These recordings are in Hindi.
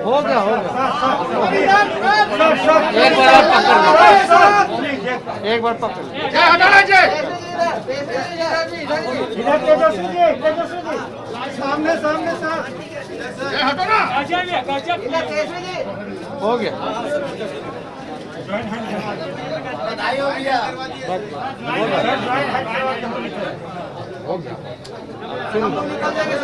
हो गया एक बार पकड़ सामने हटो ना हो गया हो गया हम लोग निकल जाएंगे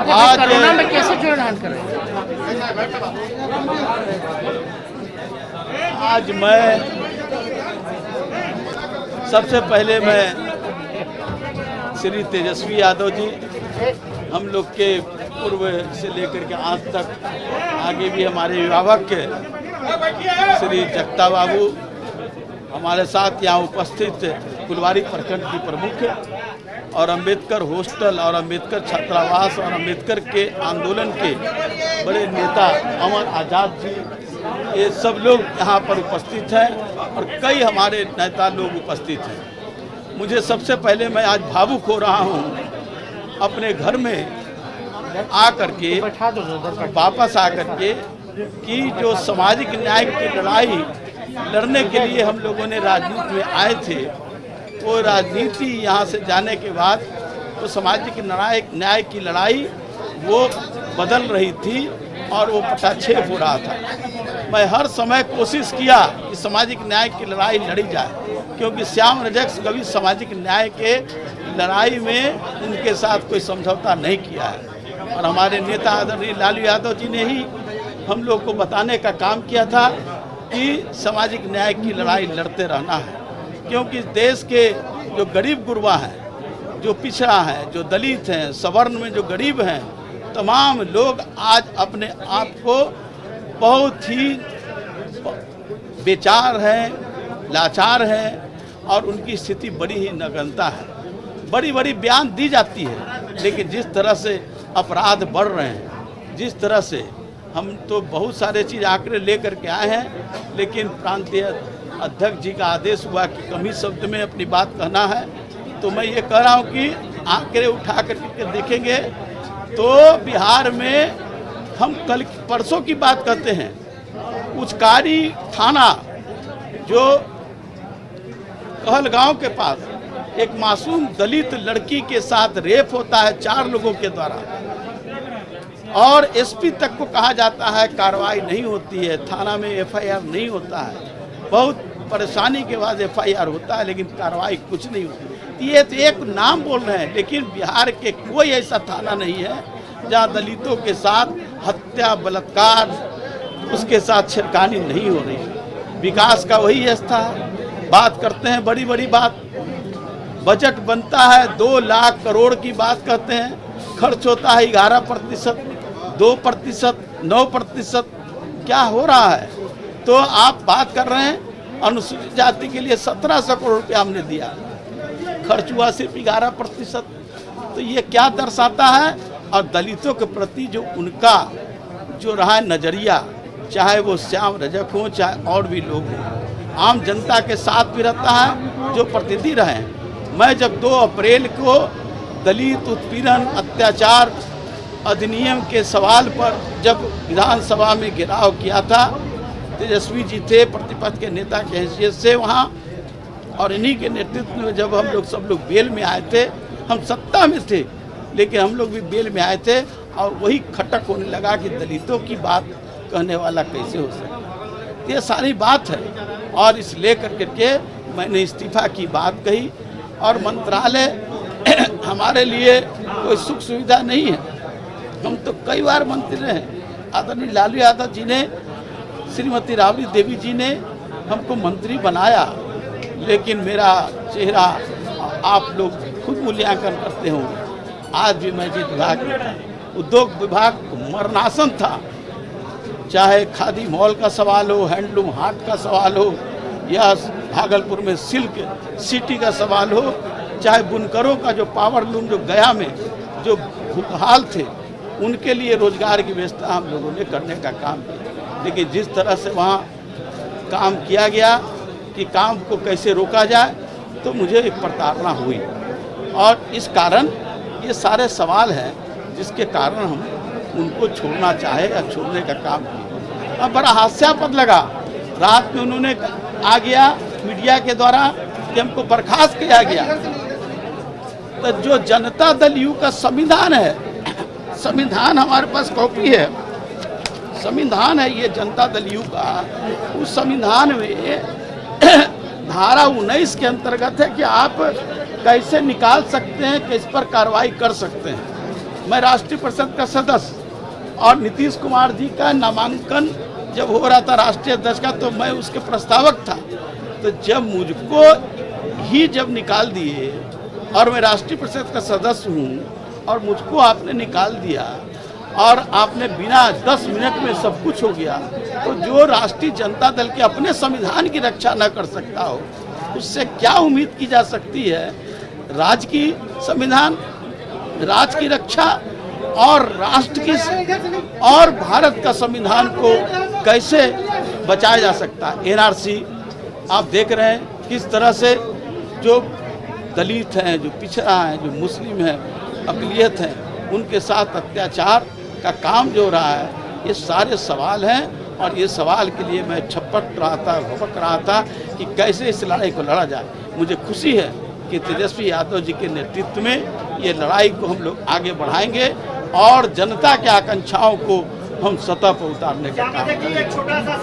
आज कोरोना में कैसे जोड़ान करें। आज मैं सबसे पहले मैं श्री तेजस्वी यादव जी, हम लोग के पूर्व से लेकर के आज तक आगे भी हमारे अभिभावक के श्री जगता बाबू हमारे साथ यहाँ उपस्थित फुलवारी प्रखंड की प्रमुख और अंबेडकर हॉस्टल और अंबेडकर छात्रावास और अंबेडकर के आंदोलन के बड़े नेता अमर आज़ाद जी, ये सब लोग यहाँ पर उपस्थित हैं और कई हमारे नेता लोग उपस्थित हैं। मुझे सबसे पहले मैं आज भावुक हो रहा हूँ अपने घर में आकर के, वापस आकर के, कि जो सामाजिक न्याय की लड़ाई लड़ने के लिए हम लोगों ने राजनीति में आए थे, वो राजनीति यहाँ से जाने के बाद तो सामाजिक न्याय की लड़ाई वो बदल रही थी और वो पटाक्षेप हो रहा था। मैं हर समय कोशिश किया कि सामाजिक न्याय की लड़ाई लड़ी जाए, क्योंकि श्याम रजक कभी सामाजिक न्याय के लड़ाई में उनके साथ कोई समझौता नहीं किया है और हमारे नेता आदरणीय लालू यादव जी ने ही हम लोग को बताने का काम किया था कि सामाजिक न्याय की लड़ाई लड़ते रहना है, क्योंकि देश के जो गरीब गुरबा हैं, जो पिछड़ा है, जो दलित हैं, सवर्ण में जो गरीब हैं, तमाम लोग आज अपने आप को बहुत ही बेचार हैं, लाचार हैं और उनकी स्थिति बड़ी ही नगण्यता है। बड़ी बड़ी बयान दी जाती है, लेकिन जिस तरह से अपराध बढ़ रहे हैं, जिस तरह से हम तो बहुत सारे चीज़ आंकड़े लेकर के आए हैं, लेकिन प्रांतीय अध्यक्ष जी का आदेश हुआ कि कम ही शब्द में अपनी बात कहना है, तो मैं ये कह रहा हूँ कि आंकड़े उठा करके देखेंगे तो बिहार में हम कल परसों की बात करते हैं, उचकारी थाना जो कहलगांव के पास एक मासूम दलित लड़की के साथ रेप होता है 4 लोगों के द्वारा और एसपी तक को कहा जाता है कार्रवाई नहीं होती है, थाना में एफआईआर नहीं होता है, बहुत परेशानी के बाद एफआईआर होता है लेकिन कार्रवाई कुछ नहीं होती। ये तो एक नाम बोल रहे हैं, लेकिन बिहार के कोई ऐसा थाना नहीं है जहां दलितों के साथ हत्या, बलात्कार, उसके साथ छिड़कानी नहीं हो रही। विकास का वही अवस्था है। बात करते हैं बड़ी बड़ी बात, बजट बनता है 2 लाख करोड़ की बात करते हैं, खर्च होता है 11%, 2%, 9%, क्या हो रहा है। तो आप बात कर रहे हैं अनुसूचित जाति के लिए 1700 करोड़ रुपया हमने दिया, खर्च हुआ सिर्फ 11%। तो ये क्या दर्शाता है। और दलितों के प्रति जो उनका जो रहा है नज़रिया, चाहे वो श्याम रजक हो चाहे और भी लोग हों, आम जनता के साथ भी रहता है जो प्रतिनिधि रहे। मैं जब 2 अप्रैल को दलित उत्पीड़न अत्याचार अधिनियम के सवाल पर जब विधानसभा में घेराव किया था, तेजस्वी जी थे प्रतिपक्ष के नेता के हैसियत से वहाँ, और इन्हीं के नेतृत्व में जब हम लोग सब लोग बेल में आए थे, हम सत्ता में थे लेकिन हम लोग भी बेल में आए थे और वही खटक होने लगा कि दलितों की बात कहने वाला कैसे हो सकता। ये सारी बात है और इस लेकर करके मैंने इस्तीफा की बात कही और मंत्रालय हमारे लिए कोई सुख सुविधा नहीं है। हम तो कई बार मंत्री रहे, आदरणीय लालू यादव जी ने, श्रीमती राबड़ी देवी जी ने हमको मंत्री बनाया, लेकिन मेरा चेहरा आप लोग खुद मूल्यांकन करते होंगे। आज भी मैं जिस विभाग में था, उद्योग विभाग मरणासन था, चाहे खादी मॉल का सवाल हो, हैंडलूम हाट का सवाल हो, या भागलपुर में सिल्क सिटी का सवाल हो, चाहे बुनकरों का जो पावर लूम जो गया में जो हाल थे उनके लिए रोजगार की व्यवस्था हम लोगों ने करने का काम किया। लेकिन जिस तरह से वहाँ काम किया गया कि काम को कैसे रोका जाए, तो मुझे एक प्रताड़ना हुई। और इस कारण ये सारे सवाल हैं जिसके कारण हम उनको छोड़ना चाहे या छोड़ने का काम किया। अब बड़ा हास्यास्पद लगा, रात में उन्होंने आ गया मीडिया के द्वारा कि हमको बर्खास्त किया गया। तो जो जनता दल यू का संविधान है, संविधान हमारे पास कॉपी है, संविधान है ये जनता दल यू का। उस संविधान में धारा 19 के अंतर्गत है कि आप कैसे निकाल सकते हैं, किस पर कार्रवाई कर सकते हैं। मैं राष्ट्रीय परिषद का सदस्य और नीतीश कुमार जी का नामांकन जब हो रहा था राष्ट्रीय अध्यक्ष का, तो मैं उसके प्रस्तावक था। तो जब मुझको ही जब निकाल दिए और मैं राष्ट्रीय परिषद का सदस्य हूँ और मुझको आपने निकाल दिया और आपने बिना 10 मिनट में सब कुछ हो गया, तो जो राष्ट्रीय जनता दल के अपने संविधान की रक्षा न कर सकता हो, उससे क्या उम्मीद की जा सकती है राज्य की संविधान, राज्य की रक्षा और राष्ट्र की और भारत का संविधान को कैसे बचाया जा सकता है। एनआरसी आप देख रहे हैं किस तरह से जो दलित हैं, जो पिछड़ा हैं, जो मुस्लिम हैं, अक़लियत हैं, उनके साथ अत्याचार का काम जो हो रहा है, ये सारे सवाल हैं। और ये सवाल के लिए मैं छपट रहा था, भपक रहा था कि कैसे इस लड़ाई को लड़ा जाए। मुझे खुशी है कि तेजस्वी यादव जी के नेतृत्व में ये लड़ाई को हम लोग आगे बढ़ाएंगे और जनता की आकांक्षाओं को हम सतह पर उतारने का काम करेंगे। एक छोटा सा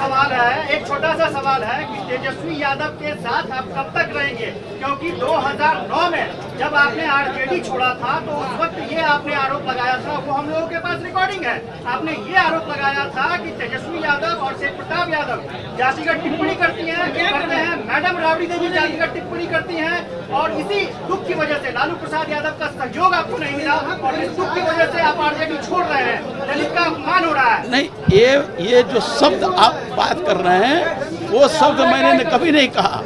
सवाल है कि तेजस्वी यादव के साथ आप कब तक रहेंगे? क्योंकि 2009 में जब आपने आरजेडी छोड़ा था तो उस वक्त ये आपने आरोप लगाया था, वो हम लोगों के पास रिकॉर्डिंग है, आपने ये आरोप लगाया था कि तेजस्वी यादव और शेख प्रताप यादव जातिगत टिप्पणी करते हैं, मैडम राबड़ी देवी जातिगत टिप्पणी करती हैं, और इसी दुख की वजह से लालू प्रसाद यादव का सहयोग आपको नहीं मिला और इस दुख की वजह से आप आरजेडी छोड़ रहे हैं। दलित का अपमान हो रहा है। नहीं, ये जो शब्द आप बात कर रहे हैं वो शब्द मैंने कभी नहीं कहा।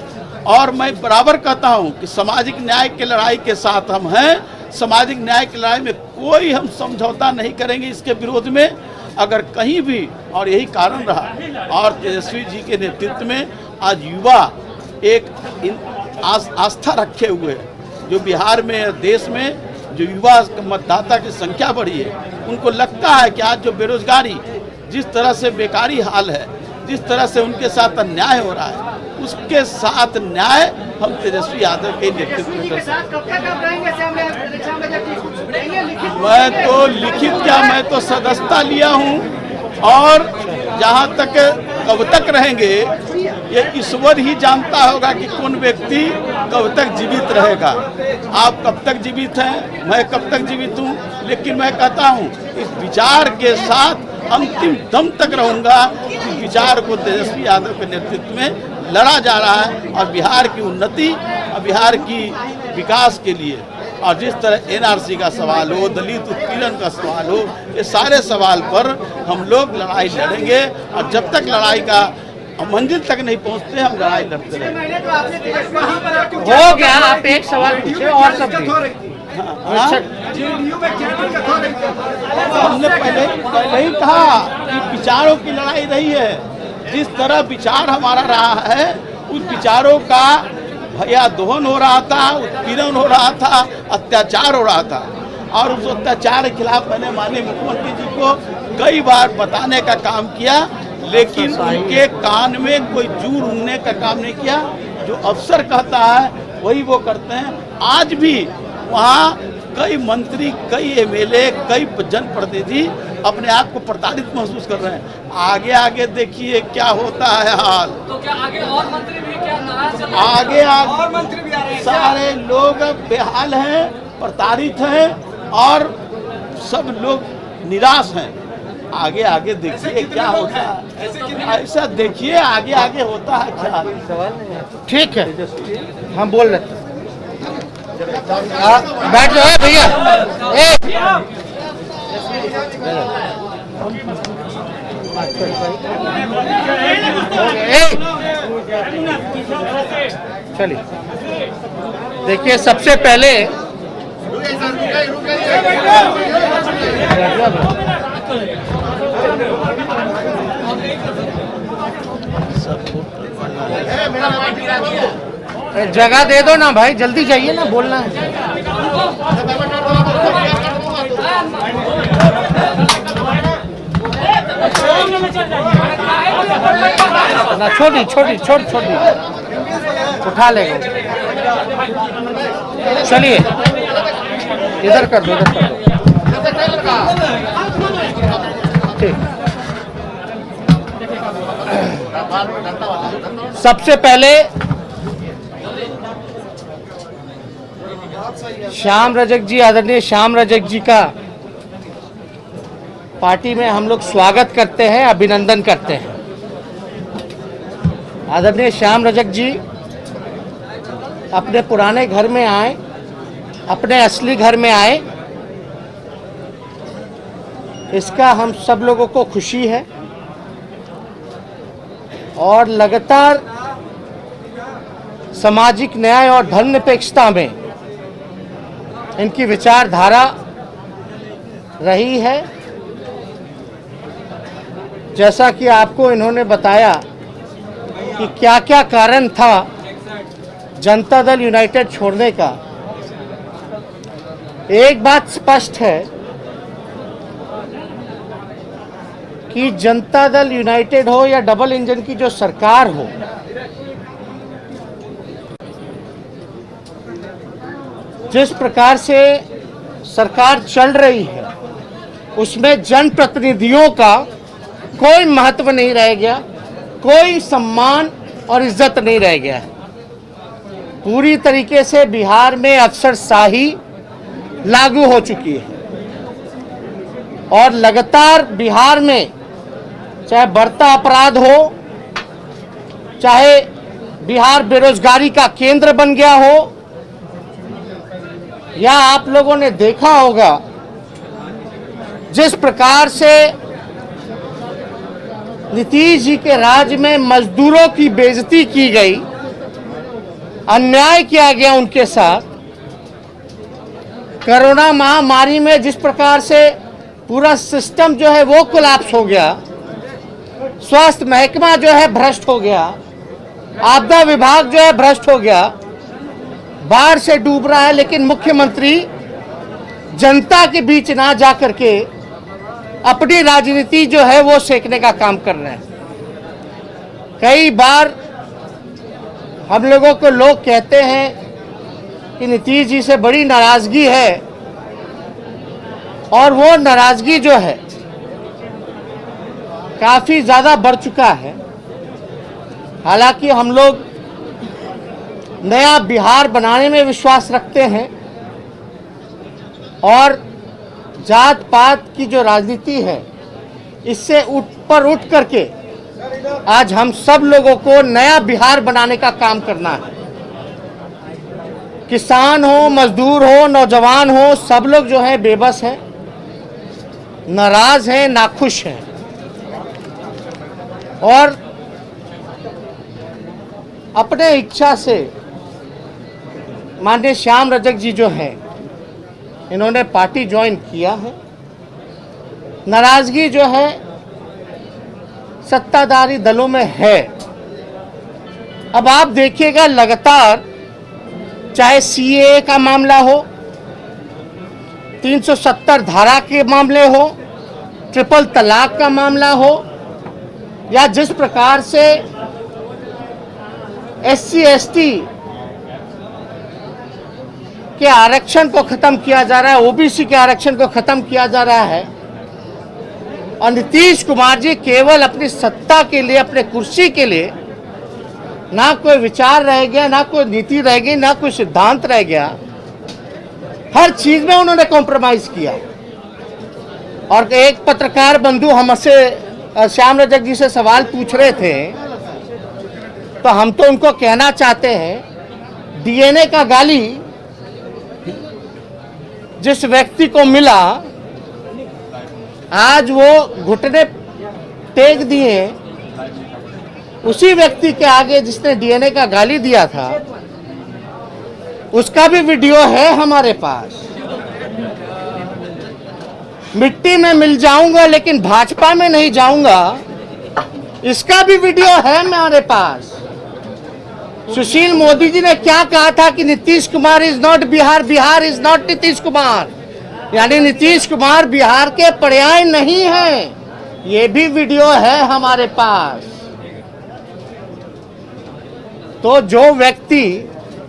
और मैं बराबर कहता हूं कि सामाजिक न्याय की लड़ाई के साथ हम हैं। सामाजिक न्याय की लड़ाई में कोई हम समझौता नहीं करेंगे इसके विरोध में, अगर कहीं भी। और यही कारण रहा। और तेजस्वी जी के नेतृत्व में आज युवा एक आस्था रखे हुए हैं। जो बिहार में, देश में जो युवा मतदाता की संख्या बढ़ी है, उनको लगता है कि आज जो बेरोजगारी, जिस तरह से बेकारी हाल है, जिस तरह से उनके साथ अन्याय हो रहा है, उसके साथ न्याय हम तेजस्वी यादव के नेतृत्व में कर सकते हैं। मैं तो लिखित क्या, मैं तो सदस्यता लिया हूँ और जहाँ तक कब तक रहेंगे ये ईश्वर ही जानता होगा कि कौन व्यक्ति कब तक जीवित रहेगा। आप कब तक जीवित हैं, मैं कब तक जीवित हूँ, लेकिन मैं कहता हूँ इस विचार के साथ अंतिम दम तक रहूँगा। इस विचार को तेजस्वी यादव के नेतृत्व में लड़ा जा रहा है और बिहार की उन्नति और बिहार की विकास के लिए। और जिस तरह एनआरसी का सवाल हो, दलित उत्पीड़न का सवाल हो, ये सारे सवाल पर हम लोग लड़ाई लड़ेंगे और जब तक लड़ाई का मंजिल तक नहीं पहुंचते हम लड़ाई लड़ते रहेंगे। हो गया, आप एक सवाल पूछे और सब हमने पहले ही कहा कि विचारों की लड़ाई रही है। जिस तरह विचार हमारा रहा है, उस विचारों का भैया दोहन हो रहा था, उत्पीड़न हो रहा था, अत्याचार हो रहा था। और उस अत्याचार के खिलाफ मैंने माननीय मुख्यमंत्री जी को कई बार बताने का काम किया, लेकिन उनके कान में कोई जू उड़ने का काम नहीं किया। जो अफसर कहता है वही वो करते हैं। आज भी वहाँ कई मंत्री, कई एमएलए, कई जनप्रतिनिधि अपने आप को प्रताड़ित महसूस कर रहे हैं। आगे आगे देखिए क्या होता है हाल। तो क्या आगे और मंत्री भी क्या नाराज चल रहे हैं? आगे और मंत्री भी आ रहे हैं? सारे लोग बेहाल हैं, प्रताड़ित हैं और सब लोग निराश हैं। आगे आगे देखिए क्या होता है, ऐसा देखिए आगे आगे होता है क्या। ठीक है, हम बोल रहे थे। बैठ जाओ भैया। चलिए, देखिए सबसे पहले जगह दे दो ना भाई, जल्दी जाइए ना, बोलना है ना। छोटी छोटी छोटी छोटी उठा लेगा। चलिए इधर कर दो, इधर कर दो। ठीक। सबसे पहले श्याम रजक जी, आदरणीय श्याम रजक जी का पार्टी में हम लोग स्वागत करते हैं, अभिनंदन करते हैं। आदरणीय श्याम रजक जी अपने पुराने घर में आए, अपने असली घर में आए, इसका हम सब लोगों को खुशी है। और लगातार सामाजिक न्याय और धर्मनिरपेक्षता में इनकी विचारधारा रही है। जैसा कि आपको इन्होंने बताया कि क्या क्या कारण था जनता दल यूनाइटेड छोड़ने का। एक बात स्पष्ट है कि जनता दल यूनाइटेड हो या डबल इंजन की जो सरकार हो, जिस प्रकार से सरकार चल रही है उसमें जनप्रतिनिधियों का कोई महत्व नहीं रह गया, कोई सम्मान और इज्जत नहीं रह गया है। पूरी तरीके से बिहार में अफसरशाही लागू हो चुकी है और लगातार बिहार में चाहे बढ़ता अपराध हो, चाहे बिहार बेरोजगारी का केंद्र बन गया हो, या आप लोगों ने देखा होगा जिस प्रकार से नीतीश जी के राज में मजदूरों की बेइज्जती की गई, अन्याय किया गया उनके साथ। कोरोना महामारी में जिस प्रकार से पूरा सिस्टम जो है वो कोलैप्स हो गया, स्वास्थ्य महकमा जो है भ्रष्ट हो गया, आपदा विभाग जो है भ्रष्ट हो गया, बाढ़ से डूब रहा है, लेकिन मुख्यमंत्री जनता के बीच ना जा करके अपनी राजनीति जो है वो सेकने का काम कर रहे हैं। कई बार हम लोगों को लोग कहते हैं कि नीतीश जी से बड़ी नाराजगी है, और वो नाराजगी जो है काफी ज्यादा बढ़ चुका है। हालांकि हम लोग नया बिहार बनाने में विश्वास रखते हैं और जात पात की जो राजनीति है इससे उठ करके आज हम सब लोगों को नया बिहार बनाने का काम करना है। किसान हो, मजदूर हो, नौजवान हो, सब लोग जो है बेबस हैं, नाराज हैं, नाखुश हैं। और अपने इच्छा से माननीय श्याम रजक जी जो हैं इन्होंने पार्टी ज्वाइन किया है। नाराजगी जो है सत्ताधारी दलों में है। अब आप देखिएगा लगातार, चाहे सीएए का मामला हो, 370 धारा के मामले हो, ट्रिपल तलाक का मामला हो, या जिस प्रकार से एससी एसटी के आरक्षण को खत्म किया जा रहा है, ओबीसी के आरक्षण को खत्म किया जा रहा है, और नीतीश कुमार जी केवल अपनी सत्ता के लिए, अपने कुर्सी के लिए ना कोई विचार रह गया, ना कोई नीति रह गई, ना कोई सिद्धांत रह गया। हर चीज में उन्होंने कॉम्प्रोमाइज किया। और एक पत्रकार बंधु हमसे श्याम रजक जी से सवाल पूछ रहे थे, तो हम तो उनको कहना चाहते हैं, डीएनए का गाली जिस व्यक्ति को मिला, आज वो घुटने टेक दिए उसी व्यक्ति के आगे जिसने डीएनए का गाली दिया था, उसका भी वीडियो है हमारे पास। मिट्टी में मिल जाऊंगा लेकिन भाजपा में नहीं जाऊंगा, इसका भी वीडियो है हमारे पास। सुशील मोदी जी ने क्या कहा था कि Nitish Kumar is not Bihar, Bihar is not Nitish Kumar, यानी नीतीश कुमार बिहार के पर्याय नहीं है। ये भी वीडियो है हमारे पास। तो जो व्यक्ति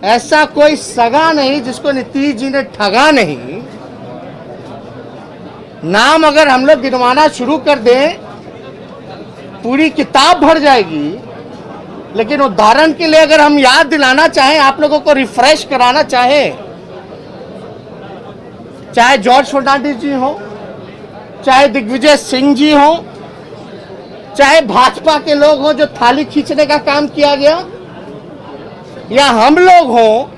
ऐसा कोई सगा नहीं जिसको नीतीश जी ने ठगा नहीं, नाम अगर हम लोग गिनवाना शुरू कर दें पूरी किताब भर जाएगी। लेकिन उदाहरण के लिए अगर हम याद दिलाना चाहें, आप लोगों को रिफ्रेश कराना चाहें, चाहे जॉर्ज फर्नांडिस जी हो, चाहे दिग्विजय सिंह जी हो, चाहे भाजपा के लोग हो जो थाली खींचने का काम किया गया, या हम लोग हो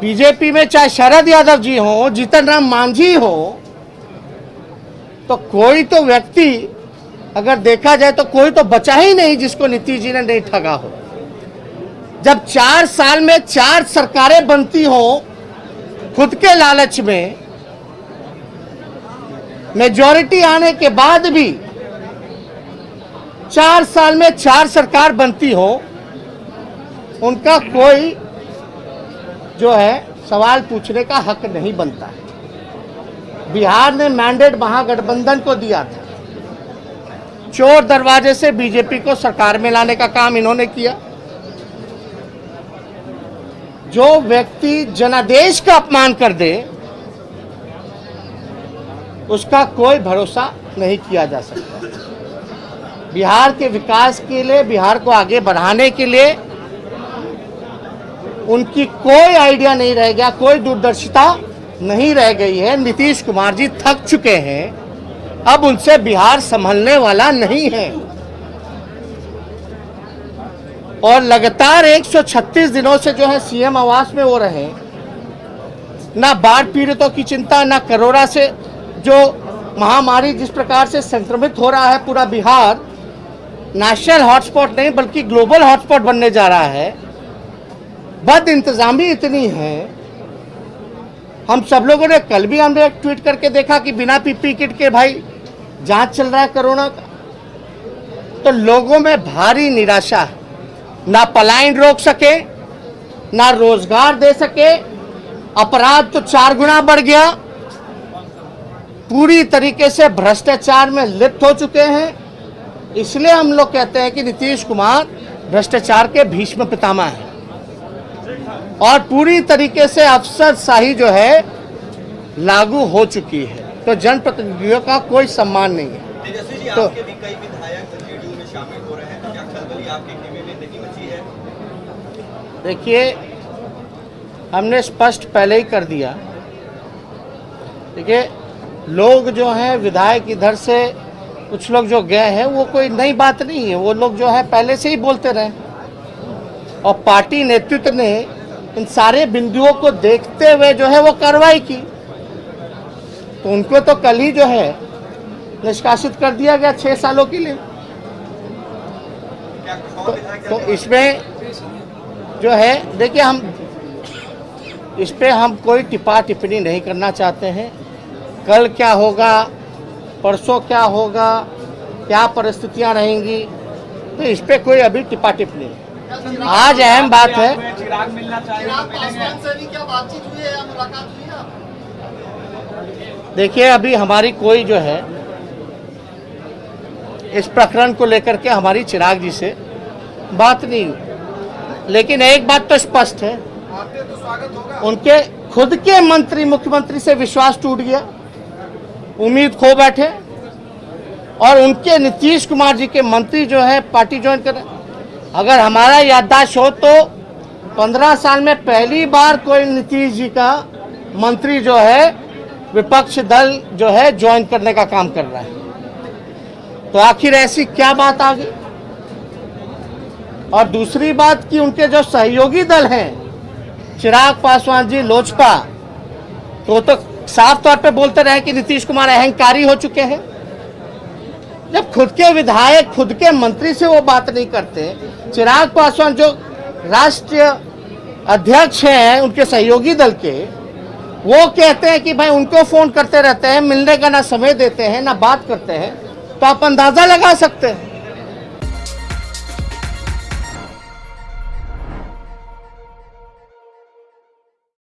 बीजेपी में, चाहे शरद यादव जी हो, जीतन राम मांझी हो, तो कोई तो व्यक्ति अगर देखा जाए तो कोई तो बचा ही नहीं जिसको नीतीश जी ने नहीं ठगा हो। जब 4 साल में 4 सरकारें बनती हो, खुद के लालच में मेजॉरिटी आने के बाद भी 4 साल में 4 सरकार बनती हो, उनका कोई जो है सवाल पूछने का हक नहीं बनता है। बिहार ने मैंडेट महागठबंधन को दिया था, चोर दरवाजे से बीजेपी को सरकार में लाने का काम इन्होंने किया। जो व्यक्ति जनादेश का अपमान कर दे उसका कोई भरोसा नहीं किया जा सकता। बिहार के विकास के लिए, बिहार को आगे बढ़ाने के लिए उनकी कोई आइडिया नहीं रह गया, कोई दूरदर्शिता नहीं रह गई है। नीतीश कुमार जी थक चुके हैं, अब उनसे बिहार संभलने वाला नहीं है। और लगातार 136 दिनों से जो है सीएम आवास में वो रहे, ना बाढ़ पीड़ितों की चिंता, ना कोरोना से जो महामारी जिस प्रकार से संक्रमित हो रहा है पूरा बिहार, नेशनल हॉटस्पॉट नहीं बल्कि ग्लोबल हॉटस्पॉट बनने जा रहा है। बद इंतजामी इतनी है। हम सब लोगों ने कल भी हमने एक ट्वीट करके देखा कि बिना पीपी किट के भाई जांच चल रहा है कोरोना का, तो लोगों में भारी निराशा है। ना पलायन रोक सके, ना रोजगार दे सके, अपराध तो 4 गुना बढ़ गया, पूरी तरीके से भ्रष्टाचार में लिप्त हो चुके हैं। इसलिए हम लोग कहते हैं कि नीतीश कुमार भ्रष्टाचार के भीष्म पितामह हैं और पूरी तरीके से अफसरशाही जो है लागू हो चुकी है। तो जनप्रतिनिधियों का कोई सम्मान नहीं है। तेजस्वी जी, तो आपके भी कई विधायक जेडीयू में शामिल हो रहे हैं, क्या खलबली आपके खेमे में नहीं मची है? देखिए, हमने स्पष्ट पहले ही कर दिया। देखिए, लोग जो हैं विधायक इधर से कुछ लोग जो गए हैं वो कोई नई बात नहीं है, वो लोग जो है पहले से ही बोलते रहे और पार्टी नेतृत्व ने इन सारे बिंदुओं को देखते हुए जो है वो कार्रवाई की। तो उनको तो कल ही जो है निष्कासित कर दिया गया 6 सालों के लिए। तो इसमें जो है देखिए, हम इस पे हम कोई टिप्पा टिप्पणी नहीं करना चाहते हैं। कल क्या होगा, परसों क्या होगा, क्या परिस्थितियां रहेंगी, तो इस पे कोई अभी टिप्पा टिप्पणी नहीं। आज अहम बात है, चिराग मिलना चिराग पासवान से भी क्या बातचीत हुई है या मुलाकात हुई है? देखिए अभी हमारी कोई जो है इस प्रकरण को लेकर के हमारी चिराग जी से बात नहीं हुई। लेकिन एक बात तो स्पष्ट है, उनके खुद के मंत्री मुख्यमंत्री से विश्वास टूट गया, उम्मीद खो बैठे और उनके नीतीश कुमार जी के मंत्री जो है पार्टी ज्वाइन कर रहे। अगर हमारा याददाश्त हो तो 15 साल में पहली बार कोई नीतीश जी का मंत्री जो है विपक्ष दल जो है ज्वाइन करने का काम कर रहा है। तो आखिर ऐसी क्या बात आ गई? और दूसरी बात कि उनके जो सहयोगी दल हैं, चिराग पासवान जी लोजपा, तो साफ तौर पे बोलते रहे कि नीतीश कुमार अहंकारी हो चुके हैं। जब खुद के विधायक, खुद के मंत्री से वो बात नहीं करते, चिराग पासवान जो राष्ट्रीय अध्यक्ष हैं उनके सहयोगी दल के, वो कहते हैं कि भाई उनको फोन करते रहते हैं, मिलने का ना समय देते हैं ना बात करते हैं, तो आप अंदाजा लगा सकते हैं।